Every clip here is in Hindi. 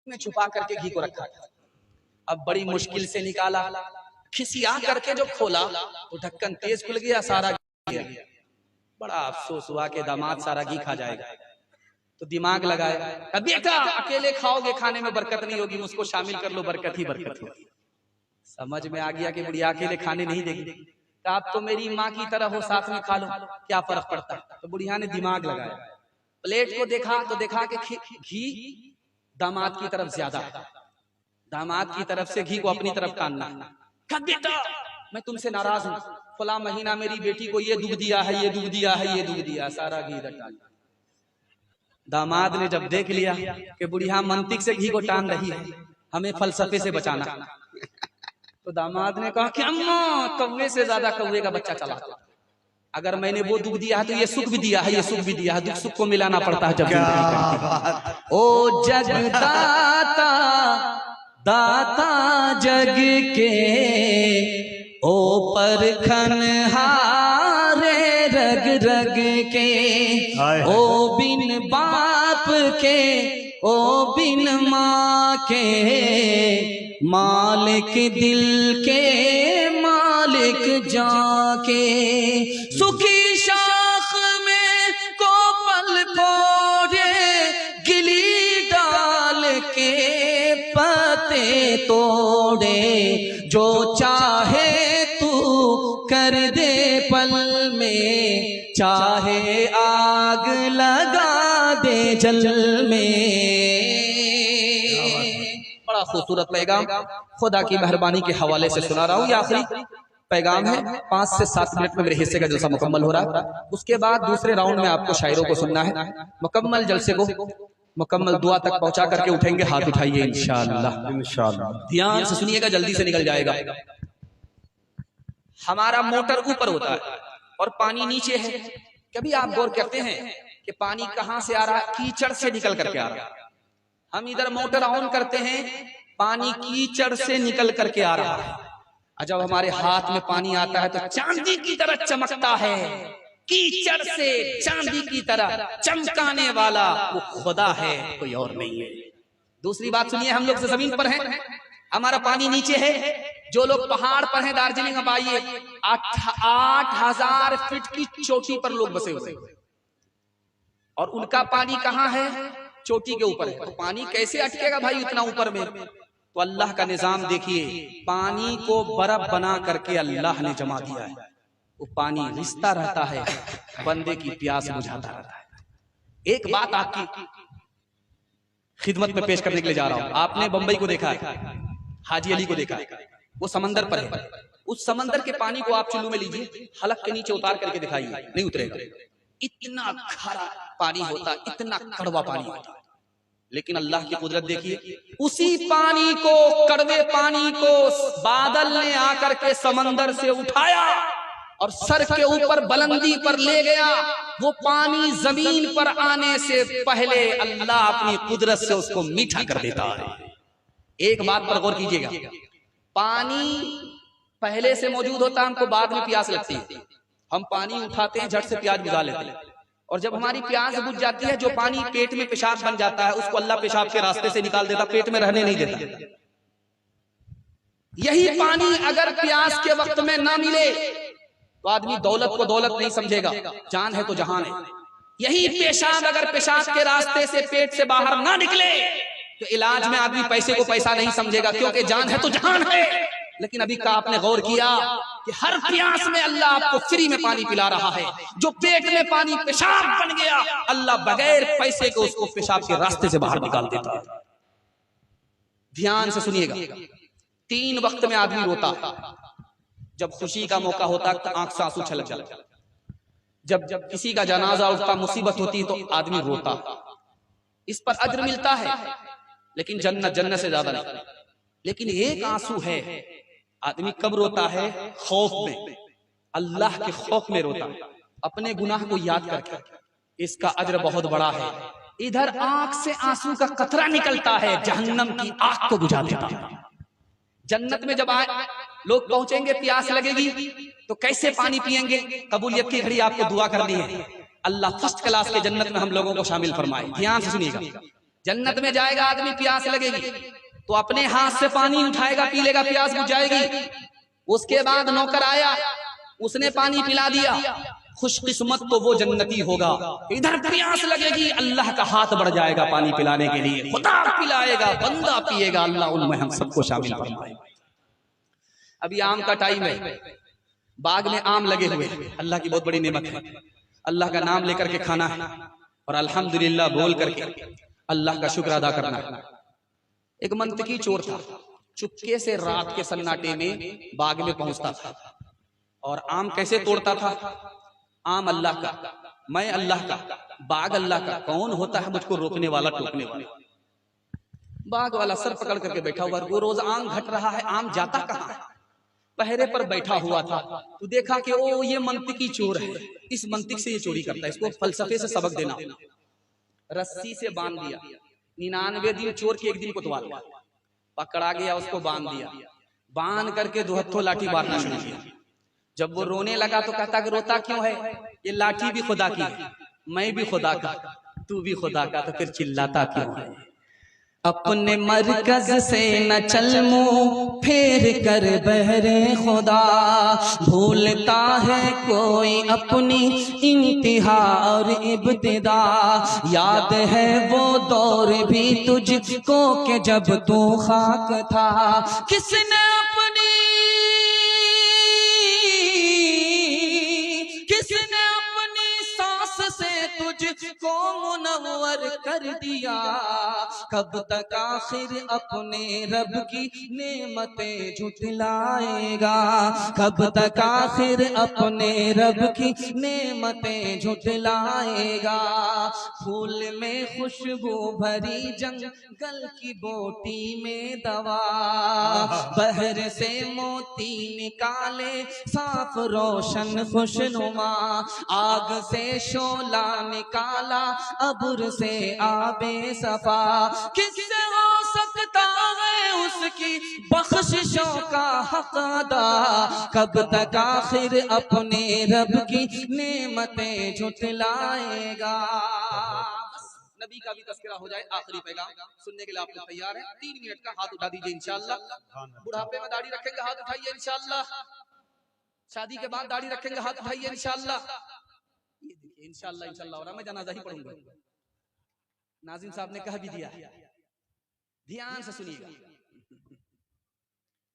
में छुपा करके घी को रखा था। अब बड़ी मुश्किल से निकाला, खिसिया करके जो खोला तो ढक्कन तेज खुल गया, सारा घी गया। बड़ा अफसोस हुआ कि दामाद सारा घी खा जाएगा। तो दिमाग लगाया, अब बेटा अकेले खाओगे, खाने में बरकत नहीं होगी, मुझको शामिल कर लो, बरकत ही बरकत होगी। समझ में आ गया कि बुढ़िया अकेले खाने नहीं देगी, तो आप तो मेरी माँ की तरह हो, साथ में खा लो, क्या फर्क पड़ता है। तो बुढ़िया ने दिमाग लगाया, प्लेट को देखा तो देखा कि घी दामाद की तरफ ज्यादा है, दामाद की तरफ से घी को अपनी तरफ टानना। बेटा मैं तुमसे नाराज हूँ, फला महीना मेरी बेटी को ये दुख दिया है, ये दुख दिया है, ये दुख दिया, सारा घी इधर डाल। दामाद ने जब देख लिया कि बुढ़िया मंतिक से घी को टान रही है, हमें फलसफे से बचाना, तो दामाद ने कहा कि अम्मा कौवे से ज्यादा कौवे का बच्चा चला, अगर मैंने वो दुख दिया है तो ये सुख भी दिया है, ये सुख भी दिया है, दुख सुख को मिलाना पड़ता है। जब ओ जगदाता दाता जग के, ओ परखन हारे रग रग के, ओ बिन बाप के, ओ बिन माँ के, मालिक दिल के, मालिक जाके, सुखी शाख में को पल फोड़े, गिली डाल के पत्ते तोड़े, जो चाहे तू कर दे पल में, चाहे आग लगा दे जल में। बड़ा खूबसूरत पैगाम खुदा की मेहरबानी के हवाले से सुना रहा हूँ। ये आखिरी पैगाम है, 5 से 7 मिनट में मेरे हिस्से का जलसा मुकम्मल हो रहा है। उसके बाद दूसरे राउंड में आपको शायरों को सुनना है। मुकम्मल जलसे को मुकम्मल दुआ तक पहुंचा करके उठेंगे, हाथ उठाइए इंशाअल्लाह। इंशाअल्लाह ध्यान से सुनिएगा, जल्दी से निकल जाएगा। हमारा मोटर ऊपर होता है और पानी नीचे है। कभी आप गौर करते हैं कि पानी कहां से आ रहा है? कीचड़ से निकल करके आ रहा है। हम इधर मोटर ऑन करते हैं, पानी कीचड़ से निकल करके आ रहा है। जब हमारे हाथ में पानी आता है तो चांदी की तरह चमकता है। कीचड़ से चांदी की तरह चमकाने वाला वो खुदा है, कोई और नहीं है। दूसरी बात सुनिए, हम लोग से जमीन पर हैं, हमारा पानी नीचे है। जो लोग पहाड़ पर हैं, दार्जिलिंग अब आइए, 8,000 फीट की चोटी पर लोग बसे हुए हैं और उनका पानी कहाँ है? चोटी के ऊपर है। तो पानी कैसे अटकेगा भाई इतना ऊपर में? तो अल्लाह का निजाम देखिए, पानी को बर्फ बना करके अल्लाह ने जमा दिया है। वो पानी रिश्ता रहता है, बंदे की प्यास बुझाता रहता है। एक बात आपकी खिदमत में पेश करने के लिए जा रहा हूं। आपने बंबई को देखा है, हाजी अली को देखा है, वो समंदर पर है। उस समंदर के पानी को आप चुल्लू में लीजिए, हलक के नीचे उतार करके दिखाइए, नहीं उतरेगा। इतना खारा पानी होता, इतना कड़वा पानी होता। लेकिन अल्लाह की कुदरत देखिए, उसी पानी को, कड़वे पानी को बादल ने आकर के समंदर से उठाया और सर के ऊपर बुलंदी पर ले गया। वो पानी जमीन पर आने से पहले अल्लाह अपनी कुदरत से उसको मीठा कर देता है। एक बात पर गौर कीजिएगा, पानी पहले से मौजूद होता है, हमको बाद में प्यास लगती है। हम पानी उठाते हैं, झट से प्यास बुझा लेते हैं, और जब हमारी प्यास बुझ जाती है, जो पानी पेट में पेशाब बन जाता है, उसको अल्लाह पेशाब के रास्ते से निकाल देता, पेट में रहने नहीं देता। यही पानी अगर प्यास के वक्त में ना मिले तो आदमी दौलत को दौलत नहीं समझेगा, जान है तो जहान है। यही पेशाब अगर पेशाब के रास्ते से पेट से बाहर ना निकले तो इलाज में आदमी पैसे को पैसा नहीं समझेगा, क्योंकि जान है तो जहान है। लेकिन अभी का आपने गौर किया कि हर प्यास में अल्लाह आपको फ्री में पानी पिला रहा है। जो पेट में पानी पेशाब बन गया, अल्लाह बगैर पैसे के उसको पेशाब के रास्ते से बाहर निकाल देता है। ध्यान से सुनिएगा, 3 वक्त में आदमी रोता। जब खुशी का मौका होता तो आंख से आंसू छलक जाता, जब किसी का जनाजा उठता, मुसीबत होती तो आदमी रोता। इस पर अज्र मिलता है, लेकिन जन्नत से ज्यादा नहीं। लेकिन एक आंसू है, आदमी कब रोता है? खौफ में, अल्लाह के खौफ में रोता, अपने गुनाह को याद करके। इसका अज्र बहुत बड़ा है। इधर आंख से आंसू का कतरा निकलता है, जहन्नम की आग को बुझा देता है। जन्नत में जब आए लोग पहुंचेंगे, प्यास लगेगी तो कैसे पानी पिएंगे? कबूलियत की घड़ी आपको दुआ करनी है, अल्लाह फर्स्ट क्लास के जन्नत में हम लोगों को शामिल फरमाए। ध्यान से सुनिएगा, जन्नत में जाएगा आदमी, प्यास लगेगी तो अपने हाथ से पानी उठाएगा, पी लेगा, प्यास बुझ जाएगी। उसके बाद नौकर आया, उसने पानी पिला दिया, खुशकिस्मत तो वो जन्नती होगा। इधर प्यास लगेगी, अल्लाह का हाथ बढ़ जाएगा पानी पिलाने के लिए, खुदा पिलाएगा, बंदा पिएगा, अल्लाह उनमें हम सबको शामिल फरमाए। अभी आम का टाइम है, बाग में आम लगे हुए, अल्लाह की बहुत बड़ी नेमत है। अल्लाह का नाम लेकर के खाना है और अल्हम्दुलिल्लाह बोल करके अल्लाह का शुक्र अदा करना है। एक मंतकी चोर था, चुपके से रात के सन्नाटे में बाग में पहुंचता था और आम कैसे तोड़ता था? आम अल्लाह का, मैं अल्लाह का, बाग अल्लाह का, कौन होता है मुझको रोकने वाला, टोकने वाला? बाग वाला सर पकड़ करके बैठा हुआ, वो रोज आम घट रहा है, आम जाता कहाँ है? पहरे पर बैठा हुआ था तो देखा कि ओ ये मंतिकी चोर है, इस मंतिक से ये चोरी करता है, इसको फलसफे से सबक देना। रस्सी से बांध दिया, 99 दिन चोर के एक दिन कोतवाल, पकड़ा गया, उसको बांध दिया, बांध करके दो हत्थों लाठी मारना शुरू किया। जब वो रोने लगा तो कहता कि रोता क्यों है? ये लाठी भी खुदा की है, मैं भी खुदा का, तू भी खुदा का, तो फिर चिल्लाता क्यों है? अपने मरकज से न चल मुंह फेर कर बहरे खुदा, भूलता है कोई अपनी इंतहा और इब्तिदा। याद है वो दौर भी तुझको के जब तू खाक था, किसने अपनी सांस से तुझको मुनव्वर कर दिया। कब तक आखिर अपने रब की नेमतें झुठलाएगा, कब तक आखिर अपने रब की नेमतें झुठलाएगा। फूल में खुशबू भरी जंगल की बोटी में दवा, बहर से मोती निकाले साफ रोशन खुशनुमा, आग से शोला निकाला अबुर से आबे सफा। किससे हो सकता है उसकी बख्शिशों का हक अदा, कब तक आखिर अपने रब की नेमतें झुठलाएगा। नबी का भी तस्करा हो जाए, आखिरी पैगाम सुनने के लिए आप लोग तैयार हैं? 3 मिनट का, हाथ उठा दीजिए इंशाअल्लाह। बुढ़ापे में दाढ़ी रखेंगे, हाथ उठाइए इंशाअल्लाह। शादी के बाद दाढ़ी रखेंगे, हाथ उठाइए इंशाअल्लाह। ये देखिए इंशाअल्लाह, इंशाअल्लाह। और मैं जनाजा ही पढ़ूंगा, नाजिम साहब ने कह भी दिया, ध्यान से सुनिएगा।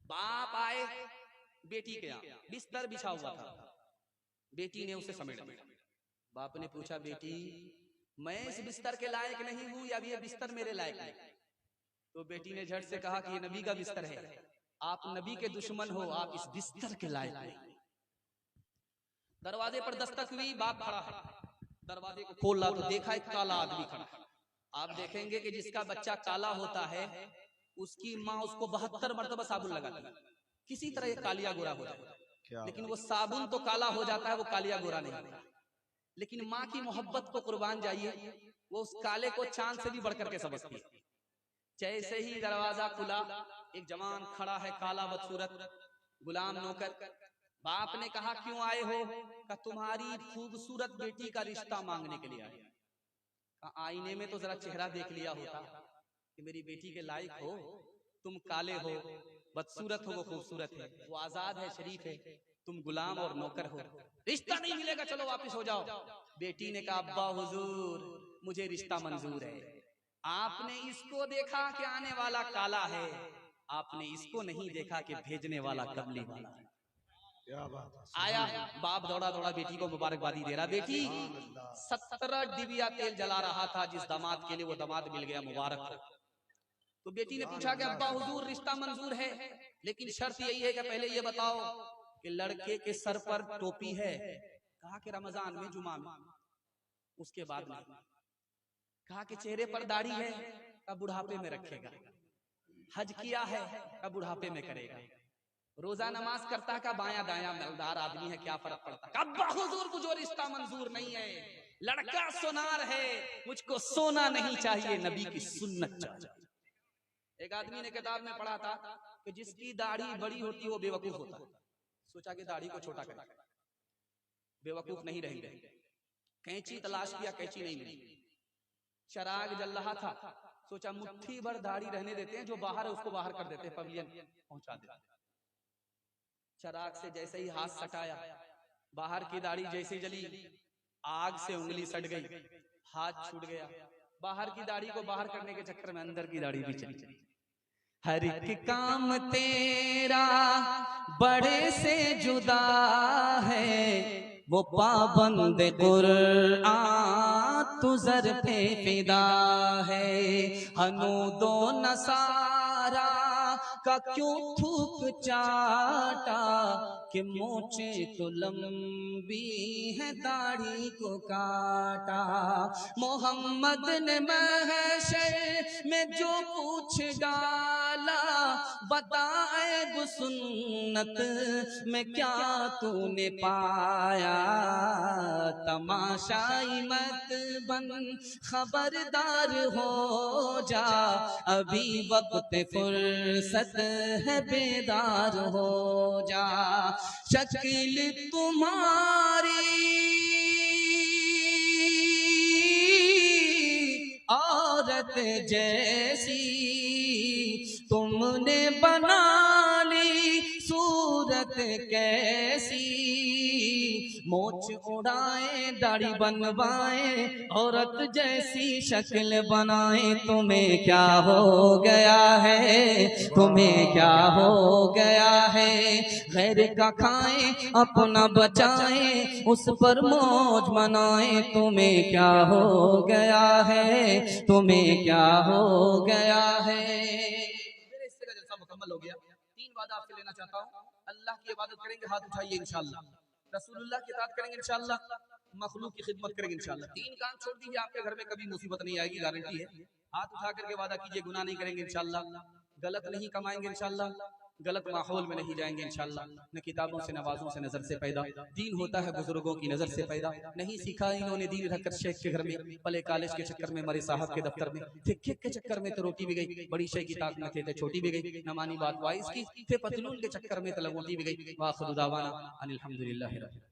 बाप आए बेटी के यहाँ, बिस्तर बिछा हुआ था, बेटी ने उसे समेट दिया। बाप ने पूछा, बेटी मैं इस बिस्तर के लायक नहीं हूं या ये बिस्तर मेरे लायक नहीं? तो बेटी ने झट से कहा कि ये नबी का बिस्तर है, आप नबी के दुश्मन हो, आप इस बिस्तर के लायक नहीं। दरवाजे पर दस्तक हुई, बाप खड़ा है, दरवाजे को खोला तो देखा एक काला आदमी खड़ा है। आप देखेंगे कि जिसका बच्चा काला होता है उसकी माँ उसको 72 मरतबा साबुन लगाती है, किसी तरह ये कालिया गोरा हो जाए, लेकिन वो साबुन तो काला हो जाता है, वो कालिया गोरा नहीं होता। लेकिन माँ की मोहब्बत को कुर्बान जाइए, वो उस काले को चांद से भी बढ़कर के समझती है। जैसे ही दरवाजा खुला, एक जवान खड़ा है, काला बदसूरत, गुलाम नौकर। बाप ने कहा, क्यों आए हो? का तुम्हारी खूबसूरत बेटी का रिश्ता मांगने के लिए आए। आईने में तो जरा चेहरा देख लिया होता कि मेरी बेटी के लायक हो, तुम काले हो, बदसूरत हो, वो खूबसूरत है, वो आजाद है, शरीफ है, तुम गुलाम और नौकर हो, रिश्ता नहीं मिलेगा, चलो वापस हो जाओ। बेटी ने कहा, अब्बा हुजूर मुझे रिश्ता मंजूर है, आपने इसको देखा कि आने वाला काला है, आपने इसको नहीं देखा कि भेजने वाला कमली वाला है। आया बाप दौड़ा दौड़ा बेटी को मुबारकबादी दे रहा, बेटी 17 डिबिया तेल जला रहा था जिस दामाद के लिए, वो दामाद मिल गया, मुबारक हो। तो बेटी ने पूछा कि अब्बा हुजूर रिश्ता मंजूर है, लेकिन शर्त यही है कि पहले ये बताओ कि लड़के के सर पर टोपी है? कहा कि रमजान में, जुमा में। उसके बाद में कहा कि चेहरे पर दाढ़ी है? का बुढ़ापे में रखेगा। हज किया है? का बुढ़ापे में करेगा। रोजा नमाज करता का बाया दाया मलदार आदमी है, क्या फर्क पड़ता? अब्बा हुजूर मुझे रिश्ता मंजूर नहीं है, लड़का सोनार है, मुझको सोना नहीं चाहिए, नबी की सुन्नत चाहिए। एक आदमी ने किताब में पढ़ा था कि जिसकी दाढ़ी बड़ी होती है वो बेवकूफ होता है। सोचा कि दाढ़ी को छोटा करें, बेवकूफ नहीं रहेंगे। कैंची तलाश किया, कैंची नहीं मिली। चराग जल रहा था, सोचा मुट्ठी भर दाढ़ी रहने देते हैं, जो बाहर है उसको बाहर कर देते हैं, पवेलियन पहुंचा देते हैं। चराग से जैसे ही हाथ सटाया, बाहर की दाढ़ी जैसे जली, आग से उंगली सट गई, हाथ छूट गया। बाहर की दाढ़ी को बाहर करने के चक्कर में अंदर की दाढ़ी भी चली। हर एक काम तेरा बड़े से जुदा है, वो पाबंद कुरआन तू ज़र पे फिदा है। हनूदो नसारा का क्यों थूक चाटा, कि मोचे तो लंबी है दाढ़ी को काटा। मोहम्मद ने महशर में जो पूछ डाला, बताए वो सुन्नत में क्या तूने पाया। तमाशाई मत बन, खबरदार हो जा, अभी वक्त फुर्सत है, बेदार हो जा। शक्ल तुम्हारी औरत जैसी, तुमने बना ली सूरत कैसी। मोछ उड़ाए दाढ़ी बनवाए, औरत जैसी शक्ल बनाए। तुम्हें क्या हो गया है, तुम्हें क्या हो गया है। गैर का खाएं अपना बचाएं, उस पर मौज मनाएं। तुम्हें क्या हो गया है, तुम्हें क्या हो गया है। मेरे हिस्से का जलसा मुकम्मल हो गया। 3 वादा आपसे लेना चाहता हूँ। अल्लाह की इबादत करेंगे, हाथ उठाइए इंशाअल्लाह। रसूलुल्लाह की इताअत करेंगे इंशाअल्लाह। मखलूक की खिदमत करेंगे इंशाअल्लाह। 3 काम छोड़ दीजिए, आपके घर में कभी मुसीबत नहीं आएगी, गारंटी है। हाथ उठा करके वादा कीजिए, गुनाह नहीं करेंगे इंशाअल्लाह, गलत नहीं कमाएंगे इंशाअल्लाह, गलत माहौल में नहीं जाएंगे इंशाअल्लाह। न किताबों से नवाजों से नजर से पैदा, दीन होता है बुजुर्गों की नजर से पैदा। नहीं सीखा इन्होंने दीन रखकर शेख के घर में, पले कॉलेज के चक्कर में, मरे साहब के दफ्तर में थे, केक के चक्कर में तो रोटी भी गई, बड़ी शेख की ताक में थे छोटी भी गई। न मानी बात वाइस की, थे पतलून के चक्कर में तो लंगोटी भी गई। वाखिर दावाना अनिल हम्दुलिल्लाहि रब्बिल आलमीन।